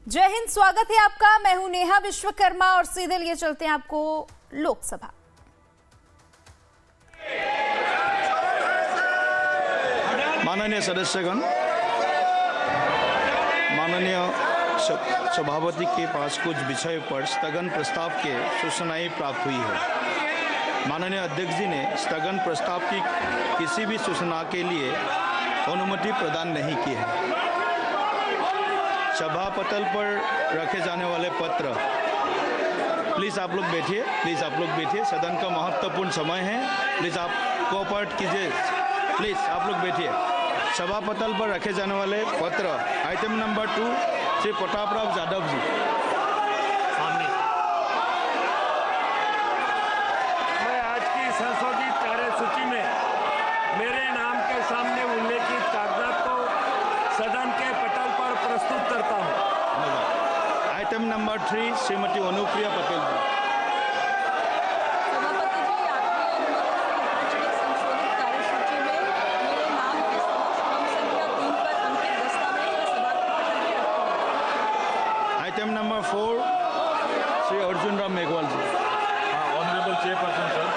जय हिंद, स्वागत है आपका। मैं हूं नेहा विश्वकर्मा और सीधे लिए चलते हैं आपको लोकसभा। माननीय सदस्यगण, माननीय सभापति के पास कुछ विषय पर स्थगन प्रस्ताव के सूचनाएं प्राप्त हुई है। माननीय अध्यक्ष जी ने स्थगन प्रस्ताव की किसी भी सूचना के लिए अनुमति प्रदान नहीं की है। सभा पटल पर रखे जाने वाले पत्र, प्लीज़ आप लोग बैठिए, प्लीज़ आप लोग बैठिए। सदन का महत्वपूर्ण समय है, प्लीज़ आप कोऑपरेट कीजिए, प्लीज़ आप लोग बैठिए। सभा पटल पर रखे जाने वाले पत्र आइटम नंबर 2 श्री प्रतापराव यादव जी सामने। मैं आज की संशोधित कार्यसूची में मेरे नाम के सामने उल्लेखित कागजात को सदन के पटल पर प्रस्तुत करता हूं। आइटम नंबर 3 श्रीमती अनुप्रिया पटेल जी। सभापति जी, आपकी अनुमति से संशोधित कार्यसूची में मेरे नाम के समक्ष क्रम संख्या 3 पर अंकित दस्तावेज को सभा के पटल पर रखता हूं। Item number 4 Shri Arjun Ram Meghwal ji. Honorable Chairperson, sir,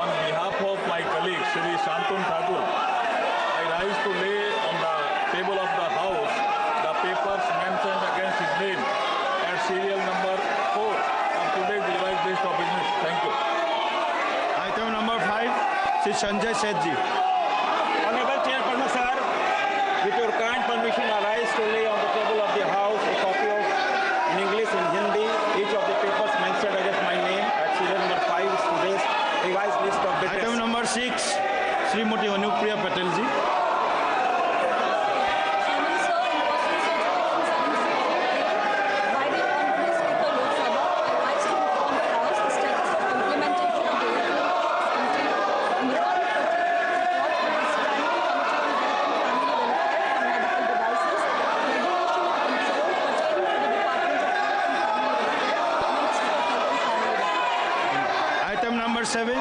on behalf of my colleague Shri Shantanu Thakur, I rise to lay on the table of the House the papers mentioned against his name at serial number 4 of today's revised list of business. Thank you. Item number 5 Shri Sanjay Seth ji. Honorable Chairperson, sir, with your kind permission, I rise to lay on the table of the House a copy of, in English and Hindi, each of the papers mentioned against my name at serial number 5 is today's revised list of business. Item number 6 Shrimati Anupriya Patel ji. Chairman, sir, in pursuance of Section 7(c) by the Honorable Speaker Lok Sabha, I rise to inform the House the status of implementation of the Environment item number 7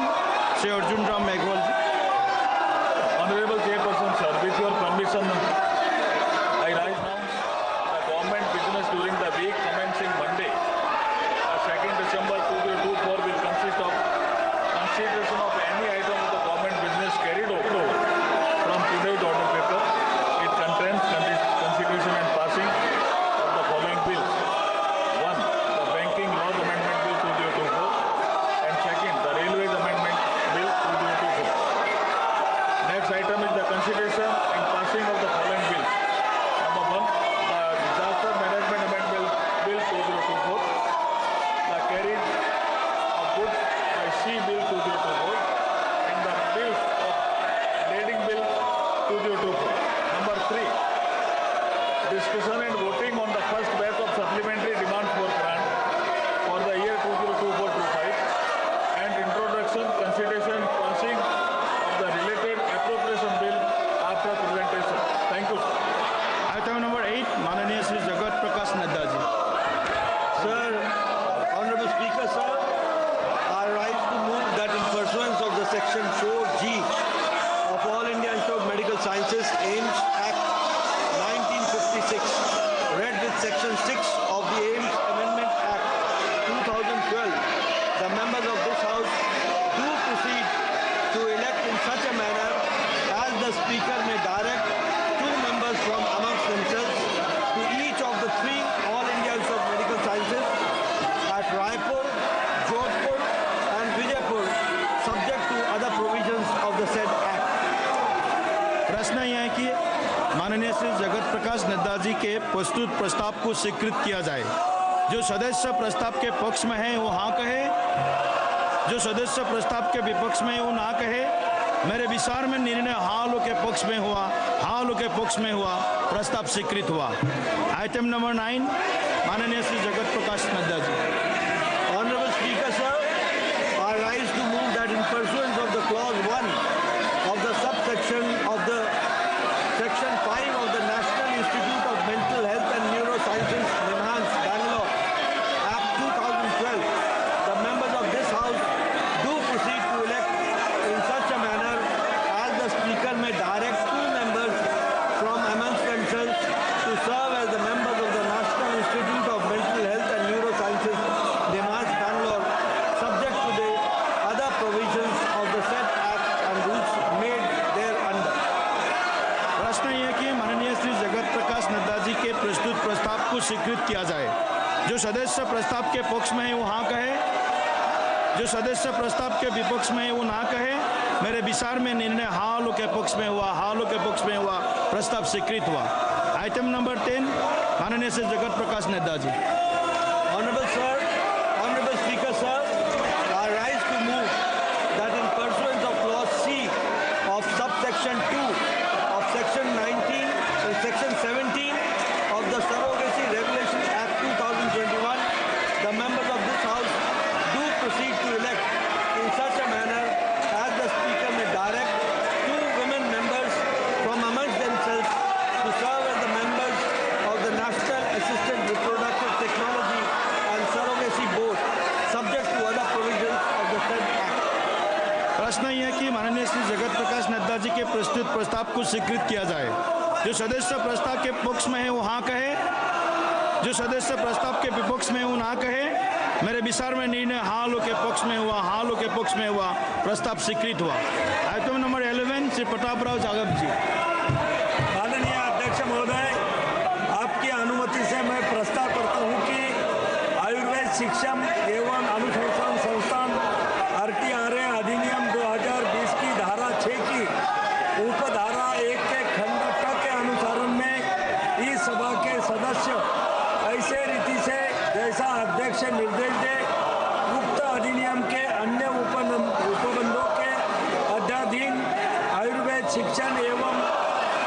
Shri Arjun Ram Meghwal ji. Honorable Chairperson, sir, with your permission, I rise now. The government business during the week commencing Monday, 2nd December 2024 will consist of consideration of any item of the government business carried over from today's order paper. It contains consideration and passing of the following bills. 1. The Banking Laws Amendment Bill 2024 and 2nd, the Railways Amendment Bill 2024. Next item is the consideration and passing of the following bills. Number 1, the Disaster Management Amendment Bill 2024, the Carriage of Goods by Sea Bill 2024, and the bills of Lading Bill 2024. Number 3, discussion and voting on the first batch of supplementary demands for grant for the year 2024-25 and introduction, consideration, passing of the related appropriation bill after presentation. Thank you, sir. Item number 8 माननीय Shri Jagat Prakash Nadda ji. Sir, Honorable Speaker, sir, I rise to move that in pursuance of the Section 4G of All India Institute of Medical Sciences AIMS Act 1956, read with Section 6 of the AIMS Amendment Act 2012, the members of this House do proceed to elect in such a manner as the Speaker may direct 2 members from amongst themselves to each of the 3 All India Institute of Medical Sciences at Raipur, Jodhpur and Vijaypur, subject to other provisions of the said Act. प्रश्न यह है कि माननीय श्री जगत प्रकाश नड्डा जी के प्रस्तुत प्रस्ताव को स्वीकृत किया जाए। जो सदस्य प्रस्ताव के पक्ष में है वो हाँ कहे, जो सदस्य प्रस्ताव के विपक्ष में है वो ना कहे। मेरे विचार में निर्णय हाँ लोग के पक्ष में हुआ, हाँ लोग के पक्ष में हुआ, प्रस्ताव स्वीकृत हुआ। आइटम नंबर 9 माननीय Shri Jagat Prakash Nadda ji. Honorable Speaker, sir, I rise to move that in pursuance of the clause 1 of the subsection of the section 5 of the National Institute of Mental Health and Neurosciences, NIMHANS, Bangalore, Act 2012, the members of this House do proceed to elect in such a manner as the Speaker may direct 2 members from amongst themselves to serve as the members of the National Institute प्रस्ताव को स्वीकृत किया जाए। जो सदस्य प्रस्ताव के पक्ष में है वो हाँ कहे, जो सदस्य प्रस्ताव के विपक्ष में है वो ना कहे। मेरे विचार में निर्णय हाँ लोग के पक्ष में हुआ, हाँ लोग के पक्ष में हुआ, प्रस्ताव स्वीकृत हुआ। आइटम नंबर 10, माननीय Shri Jagat Prakash Nadda ji. Honorable sir, Honorable Speaker sir, I rise to move that in pursuance of clause C of subsection 2 of section 19 and section 17 of the Surrogacy Regulation Act 2021, the members of this house do proceed to elect in such a manner as the Speaker may direct 2 women members from amongst themselves to serve as the members of the National Assisted Reproductive Technology and Surrogacy Board, subject to other provisions of the said Act. प्रश्न यह है कि माननीय श्री जगत प्रकाश नड्डा जी के प्रस्तुत प्रस्ताव को स्वीकृत किया जाए। जो सदस्य प्रस्ताव के पक्ष में है वो हाँ कहे, जो सदस्य प्रस्ताव के विपक्ष में वो ना कहे। मेरे विचार में निर्णय हाँ लोग के पक्ष में हुआ, हाँ लोग के पक्ष में हुआ, प्रस्ताव स्वीकृत हुआ। आइटम नंबर 11, श्री प्रतापराव जाधव जी। माननीय अध्यक्ष महोदय, आपकी अनुमति से मैं प्रस्ताव करता हूं कि आयुर्वेद शिक्षण एवं अनुसंधान संस्थान RTRA अधिनियम 2020 की धारा 6 की उपधारा 1 के खंड ट के अनुसार में इस सभा के सदस्य ऐसे रीति से जैसा अध्यक्ष निर्देश दे उक्त अधिनियम के अन्य उपबंधों के अध्याधीन आयुर्वेद शिक्षण एवं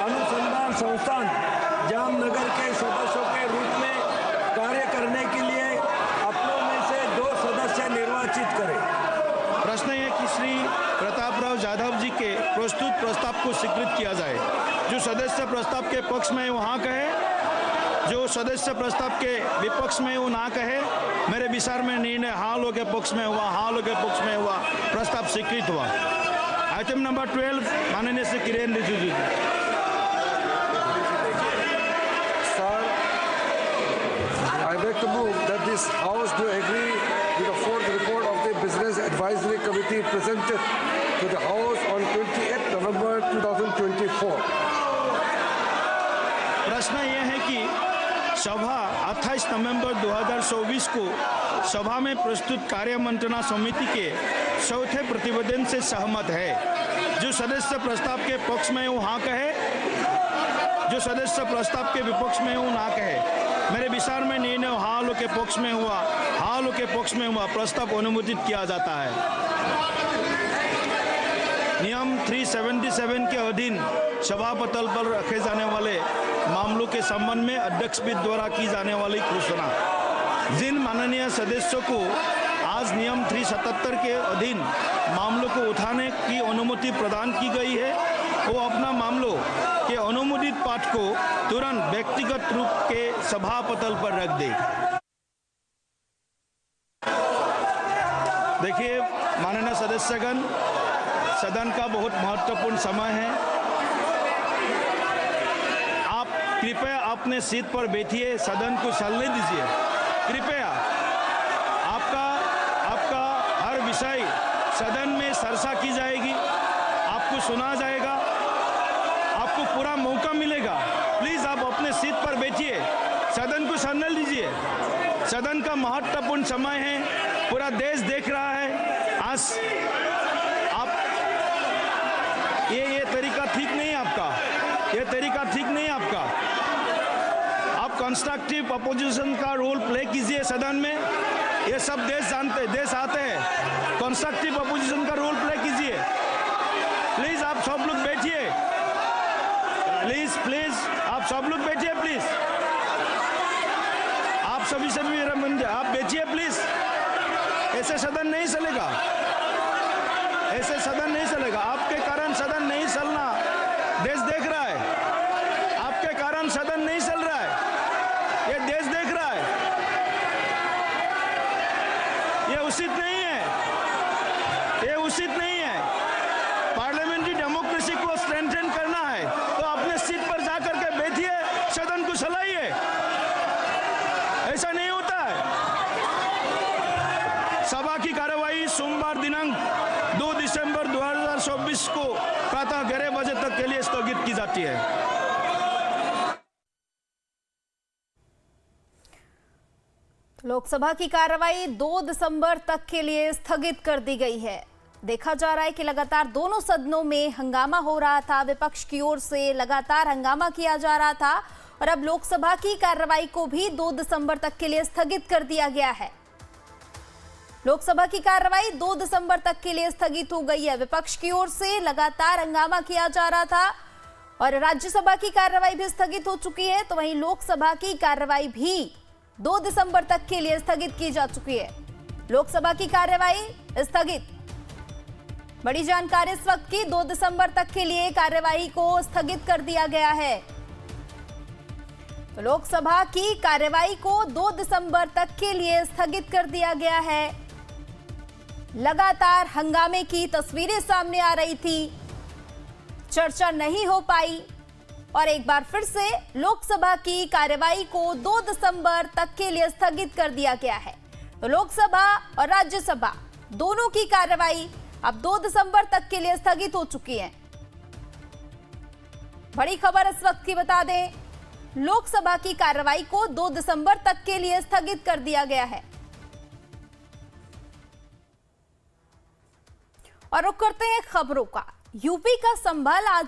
अनुसंधान संस्थान जामनगर के सदस्यों के रूप में कार्य करने के लिए अपनों में से 2 सदस्य निर्वाचित करें। प्रश्न है कि श्री प्रतापराव जाधव जी के प्रस्तुत प्रस्ताव को स्वीकृत किया जाए। जो सदस्य प्रस्ताव के पक्ष में वो हाँ कहे, जो सदस्य प्रस्ताव के विपक्ष में वो ना कहे। मेरे विचार में निर्णय हाँ लोग के पक्ष में हुआ, हाँ लोग के पक्ष में हुआ, प्रस्ताव स्वीकृत हुआ। आइटम नंबर 12, माननीय श्री किरेन रिजिजू जी। Sir, I beg to move that this House do agree with the 4th report of the Business Advisory Committee presented to the House on 28th November 2024. प्रश्न यह है कि सभा 28 नवंबर 2024 को सभा में प्रस्तुत कार्य मंत्रणा समिति के चौथे प्रतिवेदन से सहमत है। जो सदस्य प्रस्ताव के पक्ष में वो हाँ कहे, जो सदस्य प्रस्ताव के विपक्ष में वो ना कहे। मेरे विचार में निर्णय हाँ लोग के पक्ष में हुआ, हाँ लोग के पक्ष में हुआ, प्रस्ताव अनुमोदित किया जाता है। नियम 377 के अधीन सभापटल पर रखे जाने वाले मामलों के संबंध में अध्यक्ष द्वारा की जाने वाली घोषणा। जिन माननीय सदस्यों को आज नियम 377 के अधीन मामलों को उठाने की अनुमति प्रदान की गई है, वो अपना मामलों के अनुमोदित पाठ को तुरंत व्यक्तिगत रूप के सभापटल पर रख दे। देखिए माननीय सदस्यगण, सदन का बहुत महत्वपूर्ण समय है। आप कृपया अपने सीट पर बैठिए, सदन को चलने दीजिए। कृपया आपका हर विषय सदन में चर्चा की जाएगी, आपको सुना जाएगा, आपको पूरा मौका मिलेगा। प्लीज आप अपने सीट पर बैठिए, सदन को चलने दीजिए। सदन का महत्वपूर्ण समय है, पूरा देश देख रहा है। आज आप ये तरीका ठीक नहीं है आपका, ये तरीका ठीक नहीं है आपका। आप कंस्ट्रक्टिव अपोजिशन का रोल प्ले कीजिए सदन में। ये सब देश जानते हैं, देश आते हैं। कंस्ट्रक्टिव अपोजिशन का रोल प्ले कीजिए। प्लीज आप सब लोग बैठिए, प्लीज आप सब लोग बैठिए। प्लीज आप सभी आप बैठिए प्लीज। ऐसे सदन नहीं चलेगा, ऐसे सदन नहीं चलेगा। आपके कारण सदन नहीं चलना, देश देख रहा है। आपके कारण सदन नहीं चल रहा है, ये देश देख रहा है। ये उचित नहीं है, ये उचित नहीं है। पार्लियामेंट्री डेमोक्रेसी को स्ट्रेंथन करना है तो अपने सीट पर जाकर के बैठिए, सदन को चलाइए। ऐसा नहीं होता है। सभा की कार्यवाही सोमवार दिनांक 2 दिसंबर 2024 को प्रातः 11 बजे तक के लिए स्थगित की जाती है। लोकसभा की कार्रवाई 2 दिसंबर तक के लिए स्थगित कर दी गई है। देखा जा रहा है कि लगातार दोनों सदनों में हंगामा हो रहा था, विपक्ष की ओर से लगातार हंगामा किया जा रहा था और अब लोकसभा की कार्रवाई को भी 2 दिसंबर तक के लिए स्थगित कर दिया गया है। लोकसभा की कार्रवाई 2 दिसंबर तक के लिए स्थगित हो गई है। विपक्ष की ओर से लगातार हंगामा किया जा रहा था और राज्यसभा की कार्रवाई भी स्थगित हो चुकी है, तो वहीं लोकसभा की कार्रवाई भी 2 दिसंबर तक के लिए स्थगित की जा चुकी है। लोकसभा की कार्रवाई स्थगित। बड़ी जानकारी इस वक्त की, 2 दिसंबर तक के लिए कार्यवाही को स्थगित कर दिया गया है। तो लोकसभा की कार्यवाही को 2 दिसंबर तक के लिए स्थगित कर दिया गया है। लगातार हंगामे की तस्वीरें सामने आ रही थी, चर्चा नहीं हो पाई और एक बार फिर से लोकसभा की कार्यवाही को 2 दिसंबर तक के लिए स्थगित कर दिया गया है। तो लोकसभा और राज्यसभा दोनों की कार्यवाही अब 2 दिसंबर तक के लिए स्थगित हो चुकी है। बड़ी खबर इस वक्त की बता दें, लोकसभा की कार्रवाई को 2 दिसंबर तक के लिए स्थगित कर दिया गया है। और रुक करते हैं खबरों का। यूपी का संभल आज